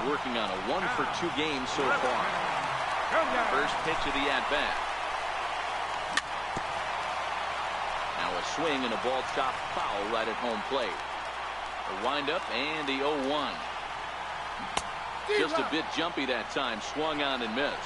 working on a 1-for-2 game so far. First pitch of the at-bat. Now a swing and a ball chopped foul right at home plate. A windup and the 0-1. Just a bit jumpy that time. Swung on and missed.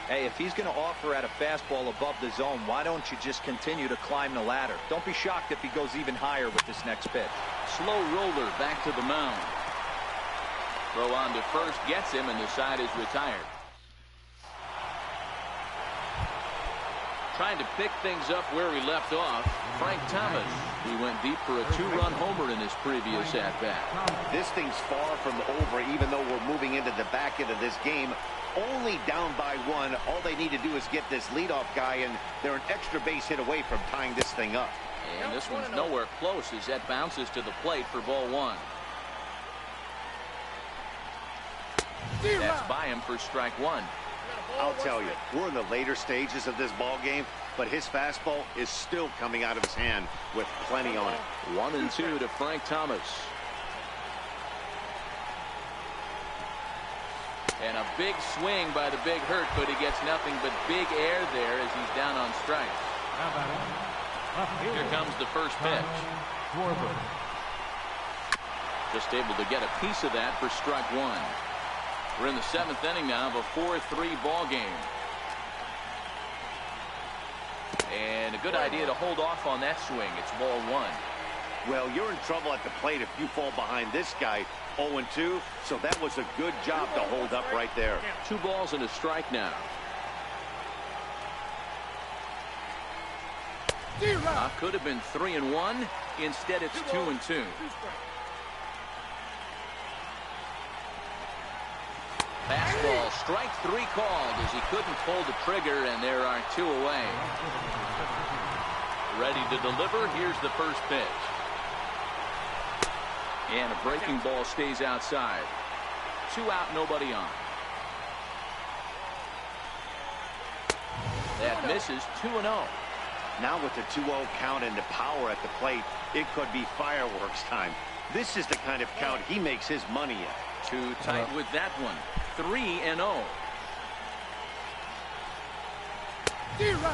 Hey, if he's going to offer at a fastball above the zone, why don't you just continue to climb the ladder? Don't be shocked if he goes even higher with this next pitch. Slow roller back to the mound. Throw on to first gets him, and the side is retired. Trying to pick things up where he left off, Frank Thomas. He went deep for a 2-run homer in his previous at-bat. This thing's far from over, even though we're moving into the back end of this game. Only down by 1. All they need to do is get this leadoff guy, and they're an extra base hit away from tying this thing up. And this one's nowhere close as that bounces to the plate for ball 1. That's by him for strike 1. I'll tell you, we're in the later stages of this ball game, but his fastball is still coming out of his hand with plenty on it. 1-2 to Frank Thomas. And a big swing by the big hurt, but he gets nothing but big air there as he's down on strikes. Here comes the first pitch. Just able to get a piece of that for strike 1. We're in the 7th inning now of a 4-3 ball game. And a good idea to hold off on that swing. It's ball 1. Well, you're in trouble at the plate if you fall behind this guy. 0-2, so that was a good job to hold up right there. 2 balls and a strike now. Could have been 3-1. Instead, it's 2-2. Fastball, strike 3 called as he couldn't pull the trigger, and there are 2 away. Ready to deliver. Here's the first pitch. And a breaking ball stays outside. 2 out, nobody on. That misses. 2-0. Now with the 2-0 count and the power at the plate, it could be fireworks time. This is the kind of count he makes his money in. Too tight with that one. 3-0.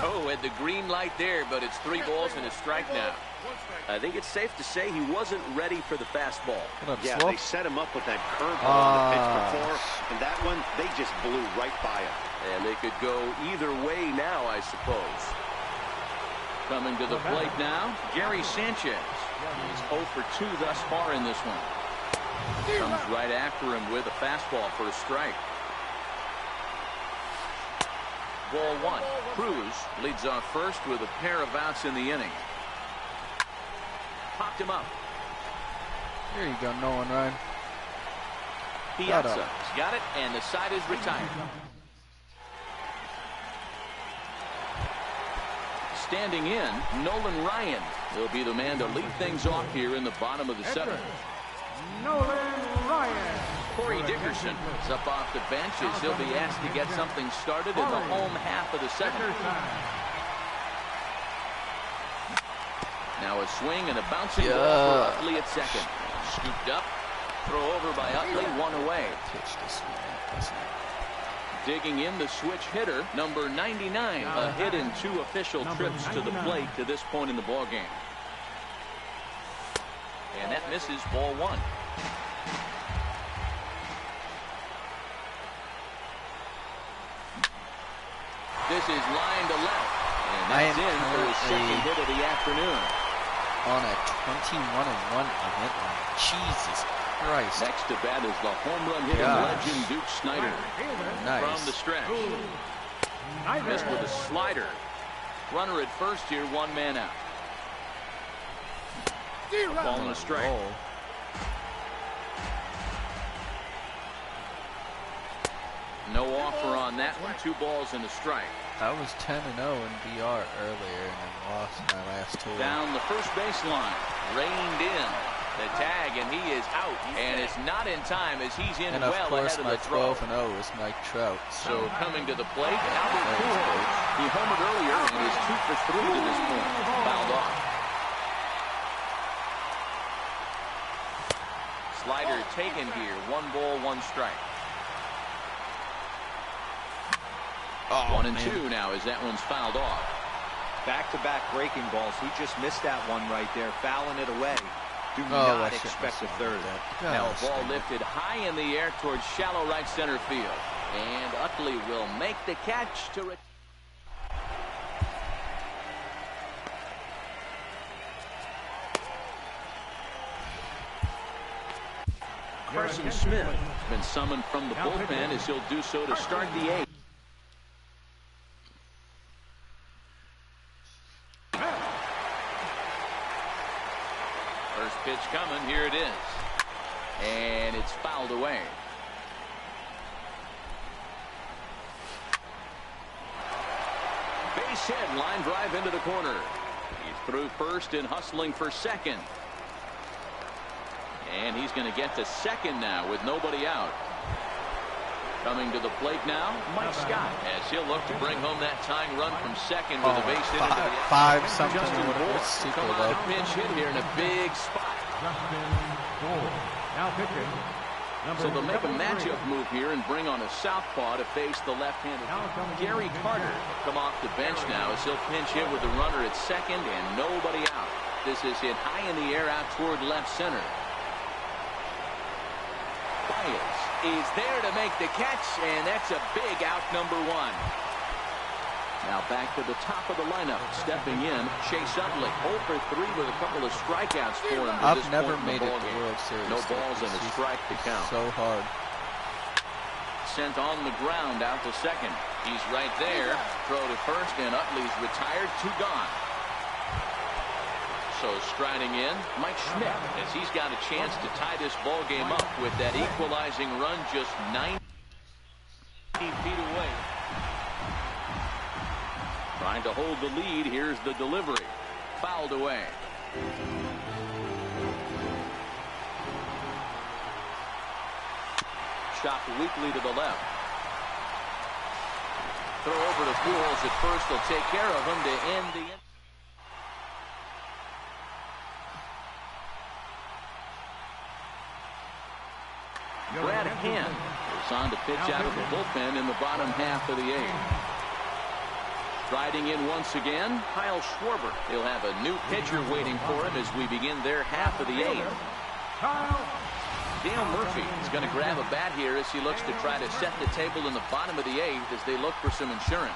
Oh, had the green light there, but it's 3 balls and a strike now. I think it's safe to say he wasn't ready for the fastball. Yeah, they set him up with that curveball on the pitch before, and that one, they just blew right by him. And they could go either way now, I suppose. Coming to the plate now, Gary Sanchez. He's 0 for 2 thus far in this one. Comes right after him with a fastball for a strike. Ball 1. Cruz leads off first with a pair of outs in the inning. Popped him up. There you go, Nolan Ryan. Piazza's got it, and the side is retired. Standing in, Nolan Ryan will be the man to lead things off here in the bottom of the 7th. Nolan Ryan. Corey Dickerson is up off the bench as he'll be asked to get something started in the home half of the 7th. Now a swing and a bouncing ball for Utley at second. Scooped up. Throw over by Utley, 1 away. Digging in the switch hitter, number 99. A hit in 2 official trips to the plate to this point in the ball game. And that misses. Ball 1. This is line to left. And that's in for his second hit of the afternoon. On a 21-1 event line. Jesus Christ. Next to bat is the home run hitting legend Duke Snider. Nice. From the stretch. Missed with a slider. Runner at first here, 1 man out. Ball and a strike. Oh. No offer on that one. 2 balls and a strike. I was 10-0 in BR earlier and then lost my last 2. Down the first baseline. Reined in. The tag, and he is out, and it's not in time as he's in And of well course, ahead of my the throw. 12-0 is Mike Trout. So coming to the plate, Albert Pujols. He homered earlier and is 2 for 3 to this point. Fouled off. Slider taken here. 1 ball, 1 strike. Oh, 1 and 2 now as that one's fouled off. Back-to-back breaking balls. He just missed that one right there, fouling it away. Do I not shouldn't expect a have third. said Now that. ball lifted high in the air towards shallow right center field. And Utley will make the catch to it. Carson Smith has been summoned from the bullpen as he'll do so to start the 8th. First pitch coming. Here it is. And it's fouled away. Base hit, line drive into the corner. He's through first and hustling for second. And he's going to get to second now with nobody out. Coming to the plate now, Mike Scott, as he'll look to bring home that tying run from second with a base hit into the five something. Justin Bourne Super come low. on a pinch hit here in a big spot. Now pitching. So they'll make a matchup move here and bring on a southpaw to face the left-handed Gary Carter. Come off the bench now as he'll pinch hit with the runner at second and nobody out. This is hit high in the air out toward left center. Baez is there to make the catch, and that's a big out, number 1. Now back to the top of the lineup. Stepping in, Chase Utley. 0 for 3 with a couple of strikeouts for him. I've never made it to World Series. No balls and a strike to count. So hard. Sent on the ground out to second. He's right there. Throw to first, and Utley's retired. 2 gone. So striding in, Mike Schmidt, as he's got a chance to tie this ball game up with that equalizing run just 90 feet away. Trying to hold the lead. Here's the delivery. Fouled away. Shot weakly to the left. Throw over to Pujols at first. They'll take care of him to end the inning. Brad Hand is on to pitch out of the bullpen in the bottom half of the 8th. Striding in once again, Kyle Schwarber. He'll have a new pitcher waiting for him as we begin their half of the 8th. Dale Murphy is going to grab a bat here as he looks to try to set the table in the bottom of the 8th as they look for some insurance.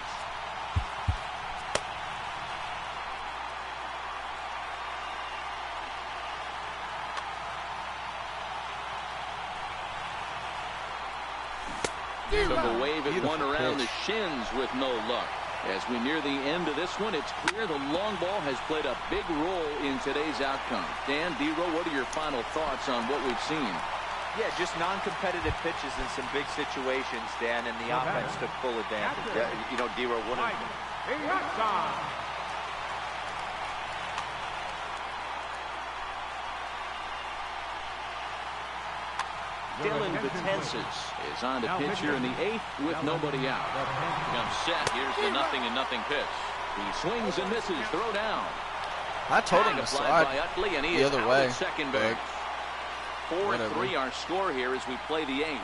Took a wave at one around the shins with no luck. As we near the end of this one, it's clear the long ball has played a big role in today's outcome. Dan, D-Row, what are your final thoughts on what we've seen? Yeah, just non-competitive pitches in some big situations, Dan, and the offense took full advantage. Yeah, you know, D-Row, one of Dylan Betances is on to pitch here in the 8th with nobody out. Comes set. Here's the 0-0 pitch. He swings and misses. Throw down. I told him to slide by Utley, and he the is other out way. at second base. 4-3 our score here as we play the 8th.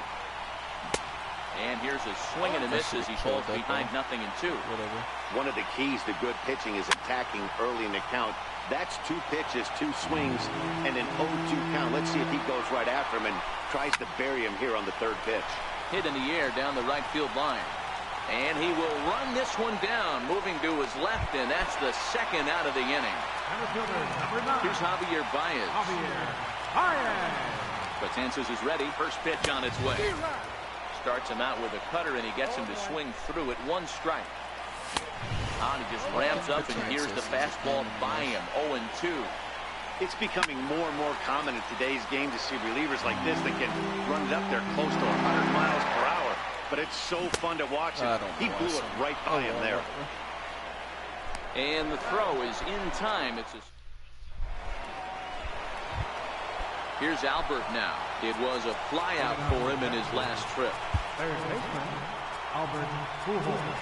And here's a swing and a miss as he falls behind 0-2. Whatever. One of the keys to good pitching is attacking early in the count. That's 2 pitches, 2 swings, and an 0-2 count. Let's see if he goes right after him and tries to bury him here on the 3rd pitch. Hit in the air down the right field line. And he will run this one down, moving to his left, and that's the 2nd out of the inning. Here's Javier Baez. Betances is ready. First pitch on its way. Starts him out with a cutter, and he gets him to swing through at 1 strike. He just ramps up, and here's the fastball by him. 0-2. It's becoming more and more common in today's game to see relievers like this that can run it up there close to 100 miles per hour. But it's so fun to watch it. He blew it right by him there. And the throw is in time. It's a Here's Albert now. It was a flyout for him in his last trip. Third baseman, Albert Pujols.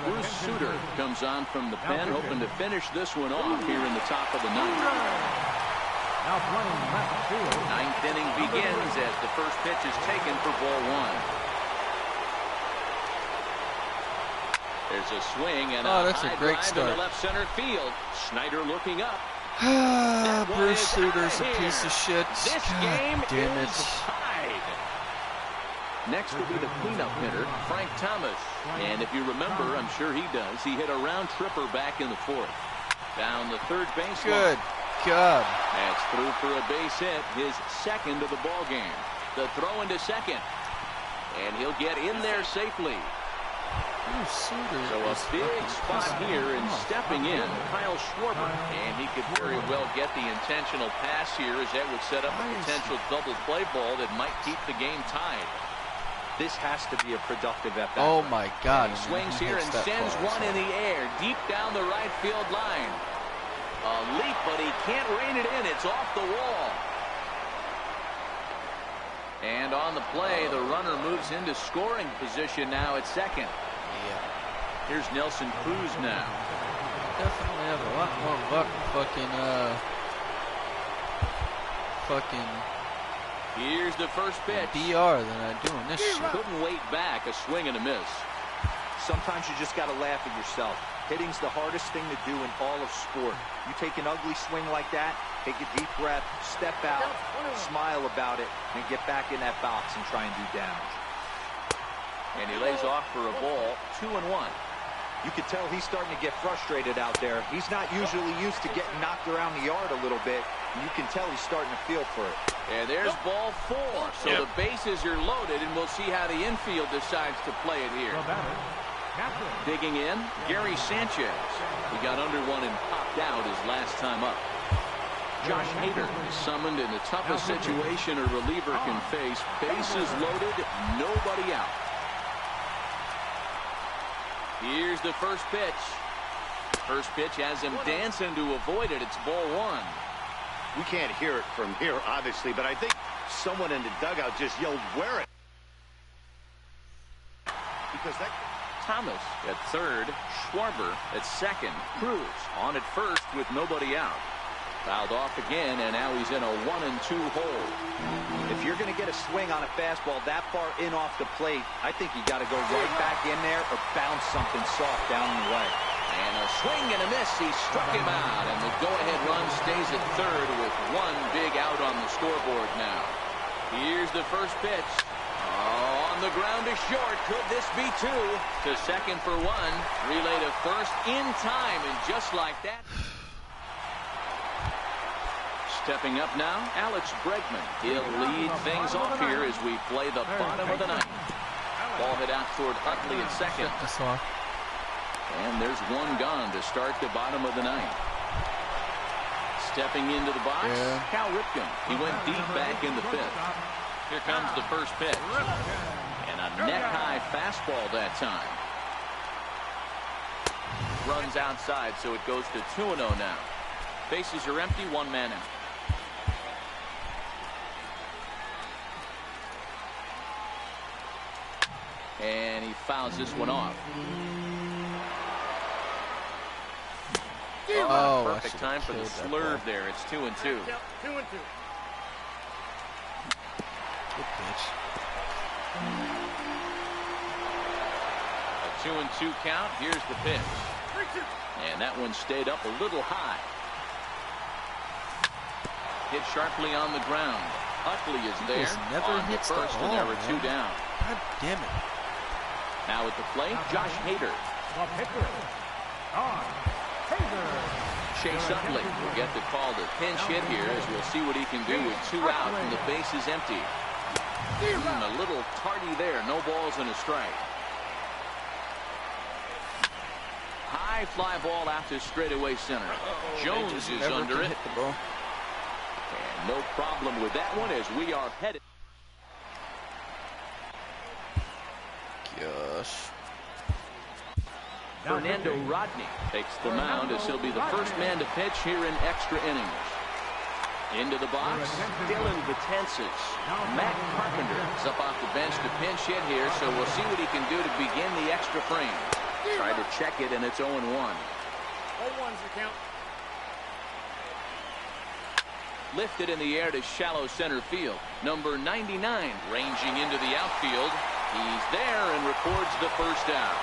Bruce Sutter comes on from the pen, hoping to finish this one off here in the top of the ninth. Now playing left field. Ninth inning begins as the first pitch is taken for ball one. There's a swing and a that's a high great drive start. into left center field. Schneider looking up. Bruce Sutter's a piece of shit. This God game damn it. is tied. Next will be the cleanup hitter, Frank Thomas. And if you remember, I'm sure he does, he hit a round tripper back in the fourth. Down the third baseline. Good God. That's through for a base hit, his second of the ball game. The throw into second. And he'll get in there safely. So a big spot here and stepping in, Kyle Schwarber. And he could very well get the intentional pass here as that would set up a potential double play ball that might keep the game tied. This has to be a productive at-bat. Oh my God. He swings here and sends one in the air deep down the right field line. A leap, but he can't rein it in. It's off the wall. And on the play, the runner moves into scoring position now at second. Yeah. Here's Nelson Cruz now. Definitely have a lot more luck fucking Here's the first pitch. DR than I do in this shit. Couldn't wait back. A swing and a miss. Sometimes you just got to laugh at yourself. Hitting's the hardest thing to do in all of sport. You take an ugly swing like that, take a deep breath, step out, smile about it, and get back in that box and try and do damage. And he lays off for a ball. 2-1. You can tell he's starting to get frustrated out there. He's not usually used to getting knocked around the yard a little bit. And you can tell he's starting to feel for it. And there's ball 4. So the bases are loaded, and we'll see how the infield decides to play it here. Digging in, Gary Sanchez. He got under one and popped out his last time up. Josh Hader is summoned in the toughest situation a reliever can face. Bases loaded, nobody out. Here's the first pitch. First pitch has him dancing to avoid it. It's ball 1. We can't hear it from here, obviously, but I think someone in the dugout just yelled, "Wear it." Because that... Thomas at third, Schwarber at second, Cruz on at first with nobody out. Fouled off again, and now he's in a 1-2 hole. If you're going to get a swing on a fastball that far in off the plate, I think you got to go right back in there or bounce something soft down the way. And a swing and a miss. He struck him out, and the go-ahead run stays at third with one big out on the scoreboard now. Here's the first pitch. Oh, on the ground to short. Could this be 2? To second for 1. Relay to first in time, and just like that. Stepping up now, Alex Bregman. He'll lead things off here as we play the bottom of the ninth. Ball hit out toward Utley at second. And there's one gone to start the bottom of the ninth. Stepping into the box, Cal Ripken. He went deep back in the 5th. Here comes the first pitch. And a neck-high fastball that time. Runs outside, so it goes to 2-0 now. Bases are empty, 1 man out. And he fouls this one off. Oh, perfect time for the slurve there. It's 2-2. 2-2. Good pitch. A 2-2 count. Here's the pitch. And that one stayed up a little high. Hit sharply on the ground. Utley is there. Never hits the first, ball, and there were 2 man. down. God damn it. Now at the plate, Josh Hader. Chase Utley will get the call to pinch hit here as we'll see what he can do with 2 out and the base is empty. A little tardy there. No balls and a strike. High fly ball out to straightaway center. Jones is under it. Hit the ball. And no problem with that one as we are headed. Fernando Rodney takes the mound as he'll be the first man to pitch here in extra innings. Into the box, Dylan Betances. Matt Carpenter is up off the bench to pinch hit here, so we'll see what he can do to begin the extra frame. Try to check it, and it's 0-1. 0-1's the count. Lifted in the air to shallow center field. Number 99 ranging into the outfield. He's there and records the first out.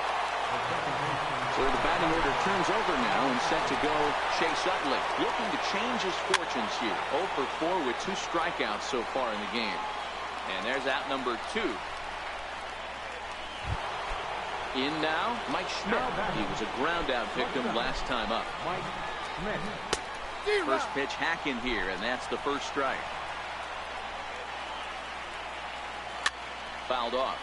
So the batting order turns over now and set to go Chase Utley, looking to change his fortunes here. 0 for 4 with 2 strikeouts so far in the game. And there's out number 2. In now, Mike Schmidt. He was a ground out victim last time up. Mike Schmidt. First pitch hack in here, and that's the first strike. Fouled off.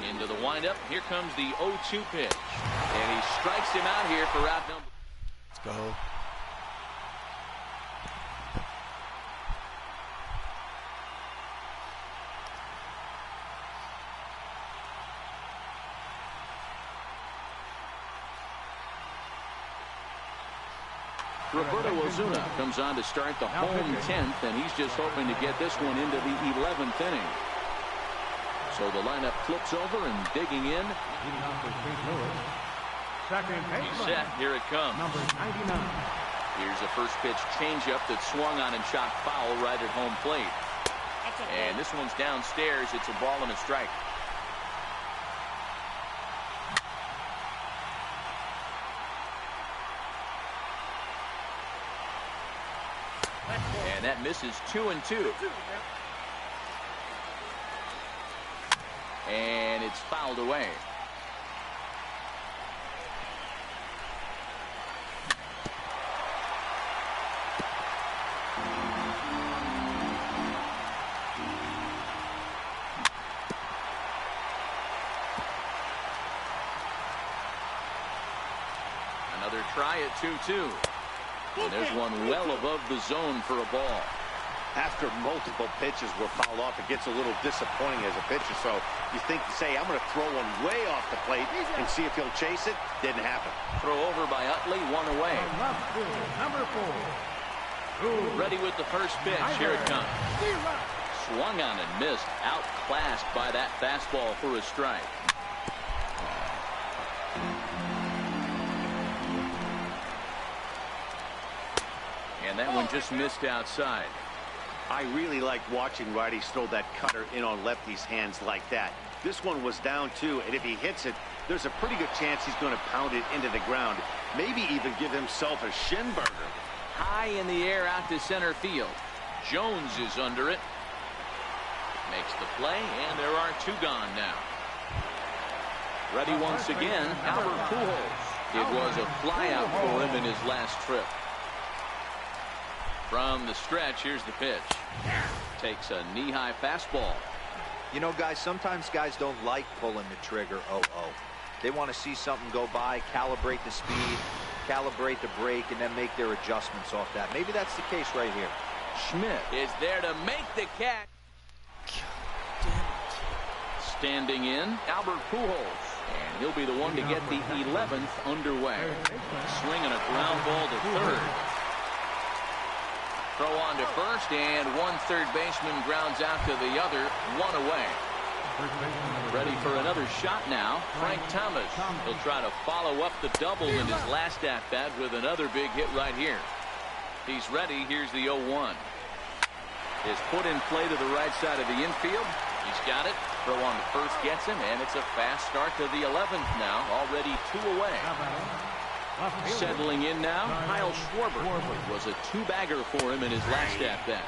Into the windup. Here comes the 0-2 pitch. And he strikes him out here for out number. Let's go. Roberto Ozuna comes on to start the home 10th, and he's just hoping to get this one into the 11th inning. So the lineup flips over and digging in. He's set. Here it comes. Number 99. Here's a first pitch changeup that swung on and shot foul right at home plate. And this one's downstairs. It's a ball and a strike. And that misses 2-2. And it's fouled away. Another try at 2-2. And there's one well above the zone for a ball. After multiple pitches were fouled off, it gets a little disappointing as a pitcher. So you think, say, I'm going to throw one way off the plate and see if he'll chase it. Didn't happen. Throw over by Utley, 1 away. Number 4. Ready with the first pitch. Here it comes. Swung on and missed. Outclassed by that fastball for a strike. And that one just missed outside. I really like watching righties throw that cutter in on lefties' hands like that. This one was down 2, and if he hits it, there's a pretty good chance he's going to pound it into the ground. Maybe even give himself a shin burger. High in the air out to center field. Jones is under it. Makes the play, and there are 2 gone now. Ready once again, Albert Pujols. It was a flyout for him in his last trip. From the stretch, here's the pitch. Takes a knee-high fastball. You know, guys, sometimes guys don't like pulling the trigger 0-0. They want to see something go by, calibrate the speed, calibrate the break, and then make their adjustments off that. Maybe that's the case right here. Schmidt is there to make the catch. Standing in, Albert Pujols. And he'll be the one to get the 11th underway. Swinging a ground ball to third. Throw on to first, and one third baseman grounds out to the other, 1 away. Ready for another shot now, Frank Thomas. He'll try to follow up the double in his last at-bat with another big hit right here. He's ready. Here's the 0-1. Is put in play to the right side of the infield. He's got it. Throw on to first gets him, and it's a fast start to the 11th now, already 2 away. Settling in now, Kyle Schwarber. Was a 2-bagger for him in his last at-bat.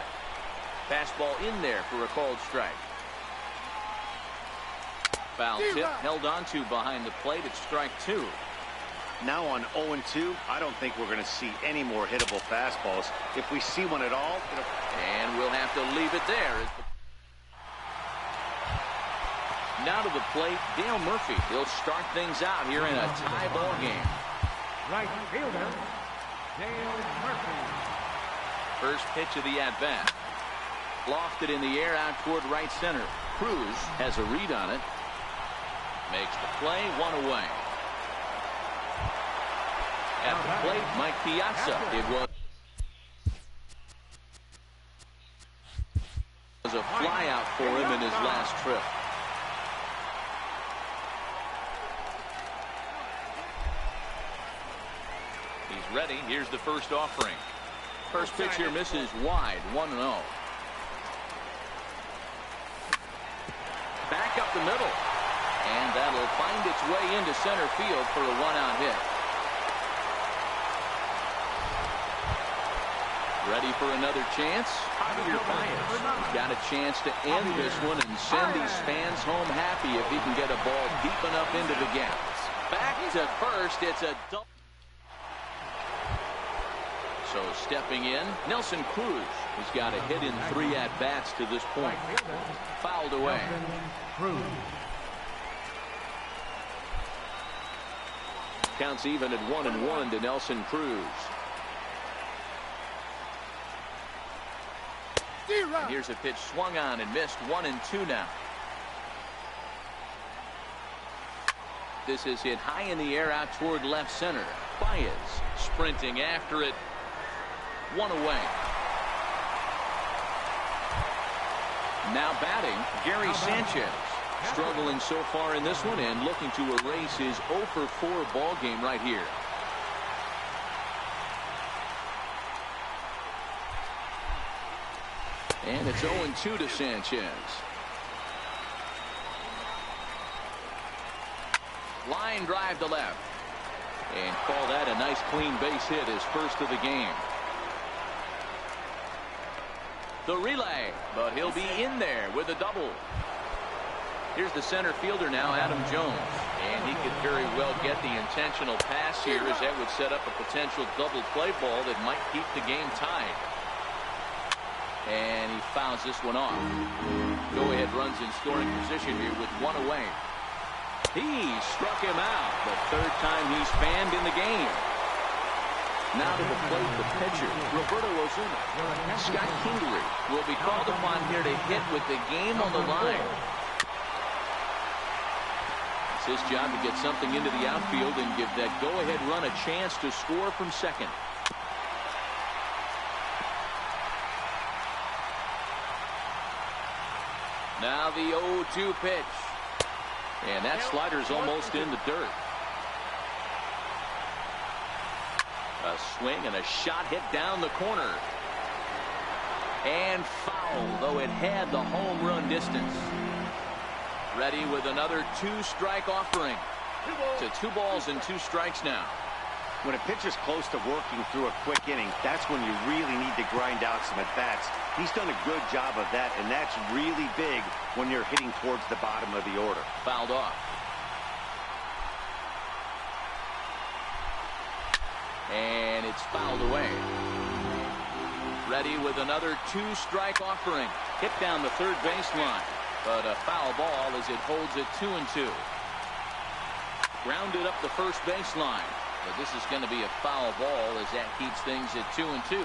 Fastball in there for a called strike. Foul tip held on to behind the plate at strike 2. Now on 0-2, I don't think we're going to see any more hittable fastballs. If we see one at all, and we'll have to leave it there. Now to the plate, Dale Murphy. He'll start things out here in a tie ball game. Right fielder, Dale Murphy. First pitch of the at-bat. Lofted in the air out toward right center. Cruz has a read on it. Makes the play, 1 away. At the plate, Mike Piazza. It was a flyout for him in his last trip. He's ready. Here's the first offering. First pitch here misses wide, 1-0. Back up the middle. And that'll find its way into center field for a 1-out hit. Ready for another chance? Javier Baez. He's got a chance to end this one and send these fans home happy if he can get a ball deep enough into the gaps. Back to first. It's a double. So stepping in, Nelson Cruz. He's got a hit in 3 at-bats to this point. Fouled away. Counts even at 1-1 to Nelson Cruz. And here's a pitch swung on and missed, 1-2 now. This is hit high in the air out toward left center. Baez sprinting after it. 1 away. Now batting, Gary Sanchez. Struggling so far in this one and looking to erase his 0-for-4 ball game right here. And it's 0-2 to Sanchez. Line drive to left. And call that a nice clean base hit, his first of the game. The relay, but he'll be in there with a double. Here's the center fielder now, Adam Jones. And he could very well get the intentional pass here as that would set up a potential double play ball that might keep the game tied. And he fouls this one off. Go-ahead runs in scoring position here with 1 away. He struck him out the 3rd time he's fanned in the game. Now to the plate, the pitcher, Roberto Osuna. Scott Kingery will be called upon here to hit with the game on the line. It's his job to get something into the outfield and give that go-ahead run a chance to score from second. Now the 0-2 pitch. And that slider's almost in the dirt. A swing and a shot hit down the corner. And foul, though it had the home run distance. Ready with another 2-strike offering. To 2 balls and 2 strikes now. When a pitcher's close to working through a quick inning, that's when you really need to grind out some at-bats. He's done a good job of that, and that's really big when you're hitting towards the bottom of the order. Fouled off. And it's fouled away. Ready with another 2-strike offering. Hit down the 3rd baseline. But a foul ball as it holds it 2-2. Grounded up the 1st baseline. But this is going to be a foul ball as that keeps things at 2-2.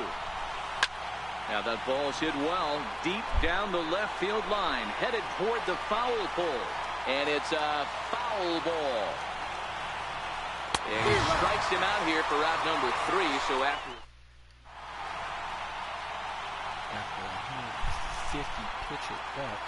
Now that ball's hit well deep down the left field line. Headed toward the foul pole. And it's a foul ball. And he strikes him out here for out number 3. So after 150 pitch at bat.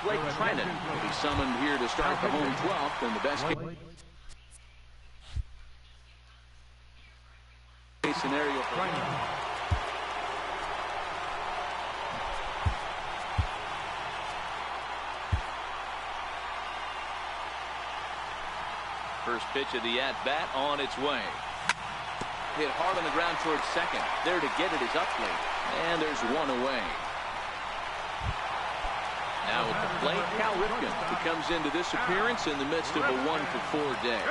Blake Trinan will be summoned here to start the home 12th in the best case scenario for him. First pitch of the at-bat on its way. Hit hard on the ground towards second. There to get it is Upley. And there's 1 away. Now at the plate, Cal Ripken, who comes into this appearance in the midst of a 1-for-4 day.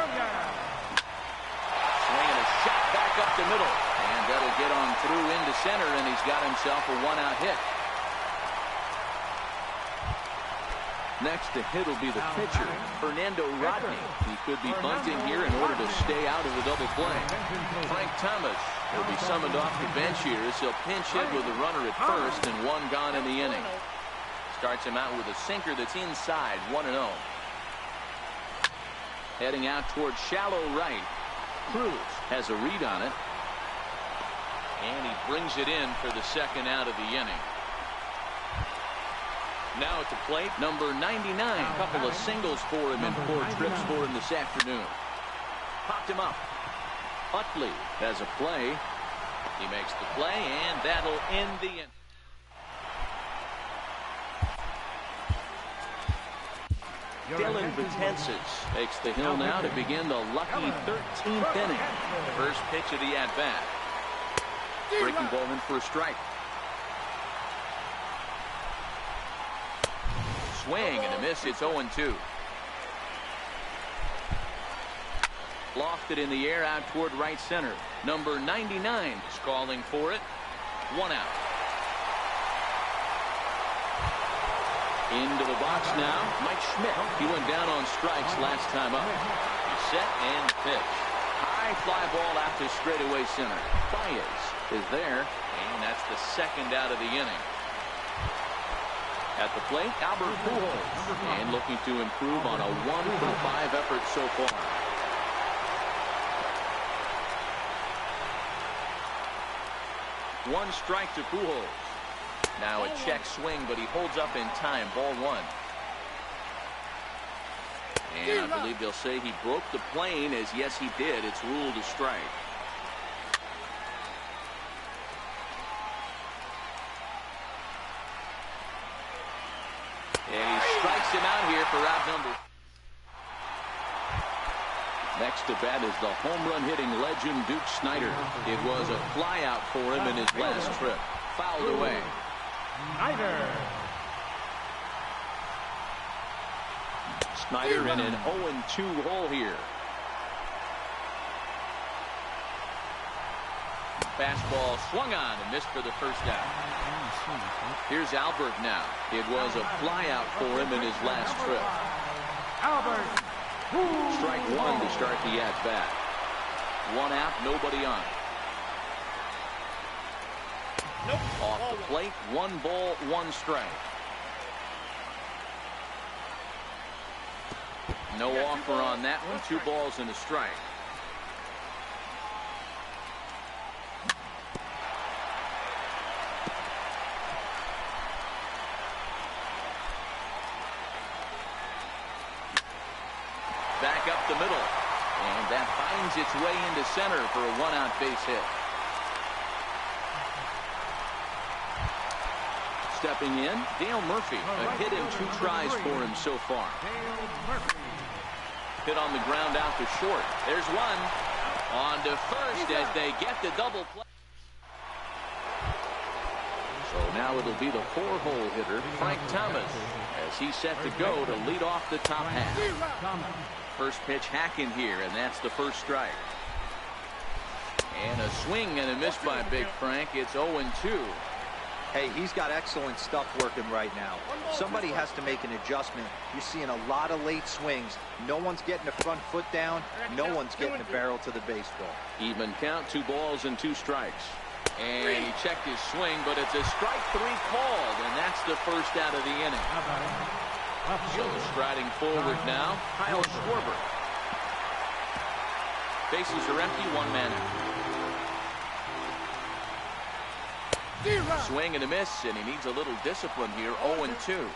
Swinging a shot back up the middle. And that'll get on through into center, and he's got himself a 1-out hit. Next to hit will be the pitcher, Fernando Rodney. He could be bunting here in order to stay out of the double play. Frank Thomas will be summoned off the bench here as he'll pinch hit with a runner at first and one gone in the inning. Starts him out with a sinker that's inside, 1-0. Heading out towards shallow right. Cruz has a read on it. And he brings it in for the second out of the inning. Now at the plate, number 99. A couple of singles for him and 4 trips for him this afternoon. Popped him up. Utley has a play. He makes the play, and that'll end the inning. Dylan Betances takes the hill now to begin the lucky 13th inning. First pitch of the at-bat. Breaking ball in for a strike. Swing and a miss. It's 0-2. Lofted in the air out toward right center. Number 99 is calling for it. 1 out. Into the box now, Mike Schmidt. He went down on strikes last time up. He's set and pitch. High fly ball out to straightaway center. Baez is there, and that's the second out of the inning. At the plate, Albert Pujols, and looking to improve on a 1-for-5 effort so far. One strike to Pujols. Now a check swing, but he holds up in time. Ball 1. And I believe they'll say he broke the plane, as yes he did. It's ruled a strike. And he strikes him out here for out number. Next to bat is the home run hitting legend Duke Snider. It was a fly out for him in his last trip. Fouled away. Snider in an 0-2 hole here. Fastball swung on and missed for the first out. Here's Albert now. It was a fly out for him in his last trip. Albert. Strike 1 to start the at-bat. 1 out, nobody on. Off the plate, 1 ball, 1 strike. No offer on that one. 2 balls and a strike. Back up the middle. And that finds its way into center for a 1-out base hit. Stepping in, Dale Murphy. A hit in 2 tries for him so far. Hit on the ground out to short. There's one. On to first as they get the double play. So now it'll be the 4-hole hitter, Frank Thomas, as he's set to go to lead off the top half. First pitch hacking here, and that's the first strike. And a swing and a miss by Big Frank. It's 0-2. Hey, he's got excellent stuff working right now. Somebody has to make an adjustment. You're seeing a lot of late swings. No one's getting the front foot down. No one's getting the barrel to the baseball. Even count, 2 balls and 2 strikes. And he checked his swing, but it's a strike 3 called, and that's the first out of the inning. So striding forward now, Kyle Schwarber. Bases are empty, 1 man out. Swing and a miss, and he needs a little discipline here. 0-2.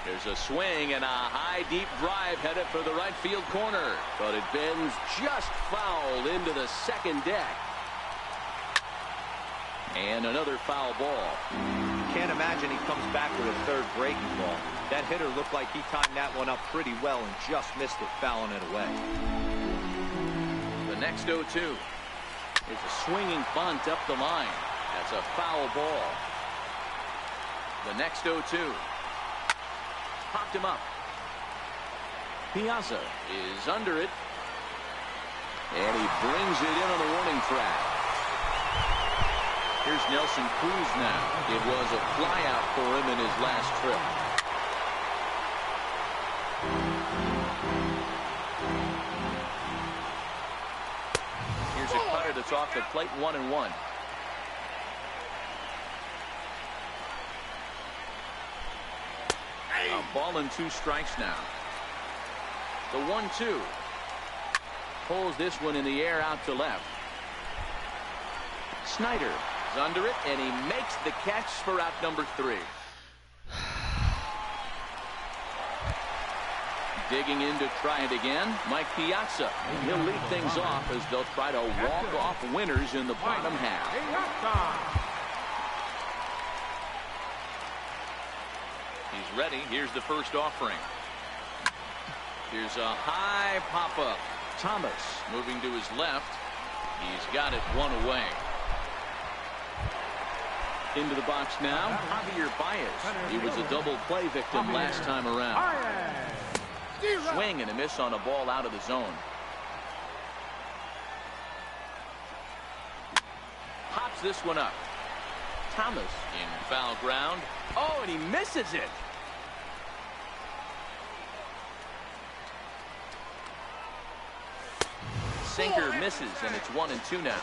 There's a swing and a high deep drive headed for the right field corner, but it bends just foul into the second deck. And another foul ball. Can't imagine he comes back with a 3rd breaking ball. That hitter looked like he timed that one up pretty well and just missed it, fouling it away. The next 0-2. It's a swinging bunt up the line. That's a foul ball. The next 0-2. Popped him up. Piazza is under it. And he brings it in on the warning track. Here's Nelson Cruz now. It was a flyout for him in his last trip. starts off the plate 1-1. A ball and 2 strikes now. The 1-2. Pulls this one in the air out to left. Snyder is under it, and he makes the catch for out number 3. Digging in to try it again, Mike Piazza. He'll lead things off as they'll try to walk off winners in the bottom half. He's ready. Here's the first offering. Here's a high pop-up. Thomas moving to his left. He's got it 1 away. Into the box now, Javier Baez. He was a double play victim last time around. Swing and a miss on a ball out of the zone. Pops this one up. Thomas in foul ground. Oh, and he misses it. Sinker misses, and it's 1-2 now.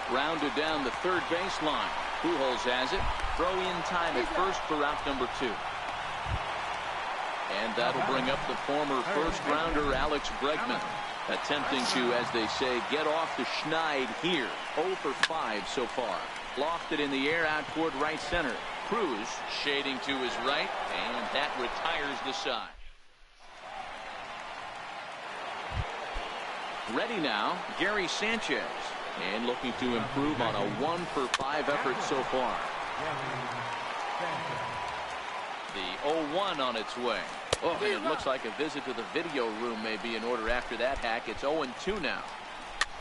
Grounded down the third baseline. Pujols has it. Throw in time at first for out number 2. And that'll bring up the former first-rounder Alex Bregman, attempting to, as they say, get off the schneid here. 0 for 5 so far. Lofted in the air out toward right center. Cruz shading to his right, and that retires the side. Ready now, Gary Sanchez. And looking to improve on a 1 for 5 effort so far. The 0-1 on its way. Oh, and it looks like a visit to the video room may be in order after that hack. It's 0-2 now.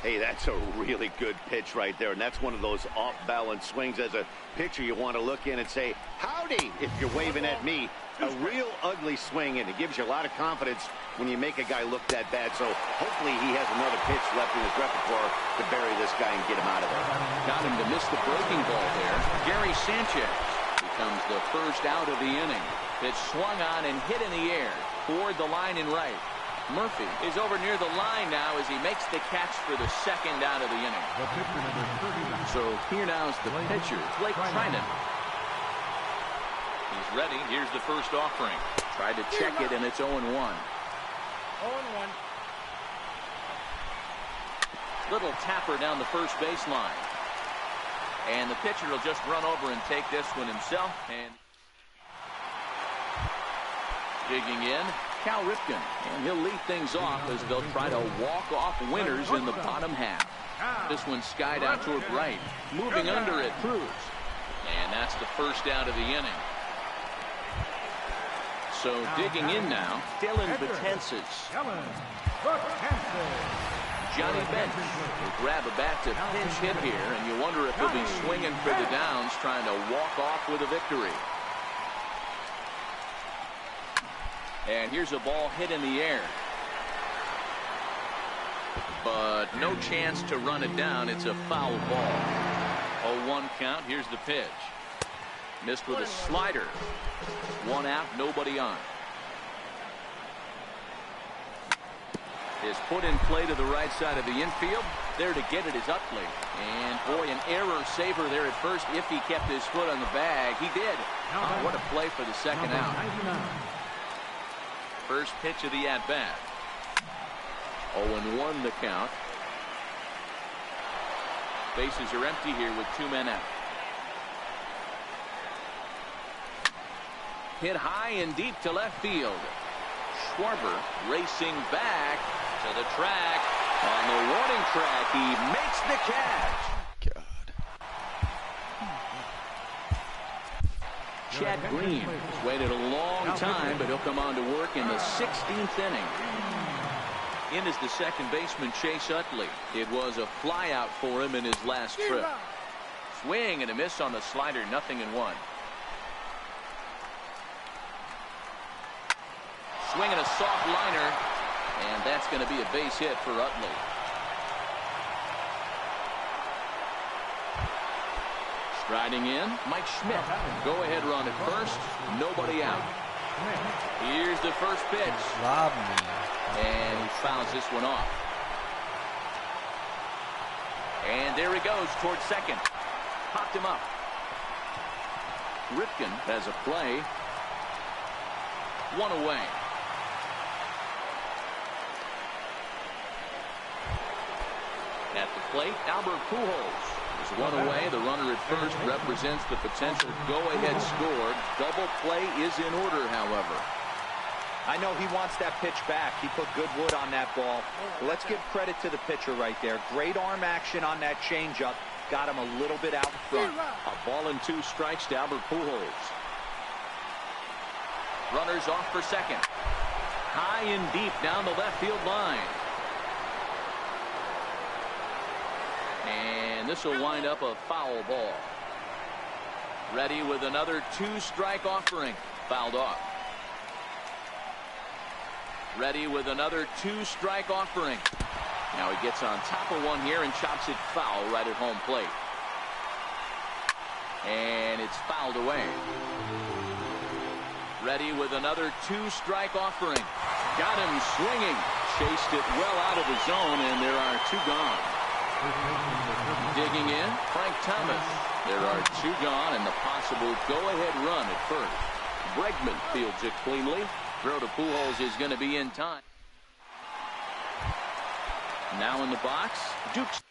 Hey, that's a really good pitch right there, and that's one of those off-balance swings. As a pitcher, you want to look in and say, howdy, if you're waving at me. A real ugly swing, and it gives you a lot of confidence when you make a guy look that bad. So hopefully he has another pitch left in his repertoire to bury this guy and get him out of there. Got him to miss the breaking ball there. Gary Sanchez becomes the first out of the inning. Pitch swung on and hit in the air toward the line in right. Murphy is over near the line now as he makes the catch for the second out of the inning. So here now is the pitcher, Blake Trinan. He's ready. Here's the first offering. Tried to check it, and it's 0-1. 0-1. Little tapper down the first baseline. And the pitcher will just run over and take this one himself. And digging in, Cal Ripken. And he'll lead things off as they'll try to walk off winners in the bottom half. This one skied out toward right. Moving under it, Cruz. And that's the first out of the inning. So digging in now, Dylan Betances. Johnny Bench will grab a bat to pinch hit here, and you wonder if he'll be swinging for the downs, trying to walk off with a victory. And here's a ball hit in the air. But no chance to run it down. It's a foul ball. 0-1 count. Here's the pitch. Missed with a slider. 1 out, nobody on. Is put in play to the right side of the infield. There to get it is Utley. And boy, an error saver there at first if he kept his foot on the bag. He did. Oh, what a play for the second out. First pitch of the at-bat. 0-1 the count. Bases are empty here with 2 men out. Hit high and deep to left field. Schwarber racing back to the track. On the warning track, he makes the catch. God. Chad Green has waited a long time, but he'll come on to work in the 16th inning. In is the second baseman, Chase Utley. It was a flyout for him in his last trip. Swing and a miss on the slider, 0-1. Swinging a soft liner, and that's going to be a base hit for Utley. Striding in, Mike Schmidt. Go ahead run at first, nobody out. Here's the first pitch. Robbed me. And he fouls this one off. And there he goes towards second. Popped him up. Ripken has a play. One away. At the plate, Albert Pujols is one away. The runner at first represents the potential go-ahead score. Double play is in order, however. I know he wants that pitch back. He put good wood on that ball. But let's give credit to the pitcher right there. Great arm action on that changeup. Got him a little bit out in front. A ball and 2 strikes to Albert Pujols. Runners off for second. High and deep down the left field line. And this will wind up a foul ball. Ready with another 2-strike offering. Fouled off. Ready with another 2-strike offering. Now he gets on top of one here and chops it foul right at home plate. And it's fouled away. Ready with another 2-strike offering. Got him swinging. Chased it well out of the zone, and there are 2 gone. Digging in, Frank Thomas. There are 2 gone, and the possible go-ahead run at first. Bregman fields it cleanly. Throw to Pujols is going to be in time. Now in the box, Dukes.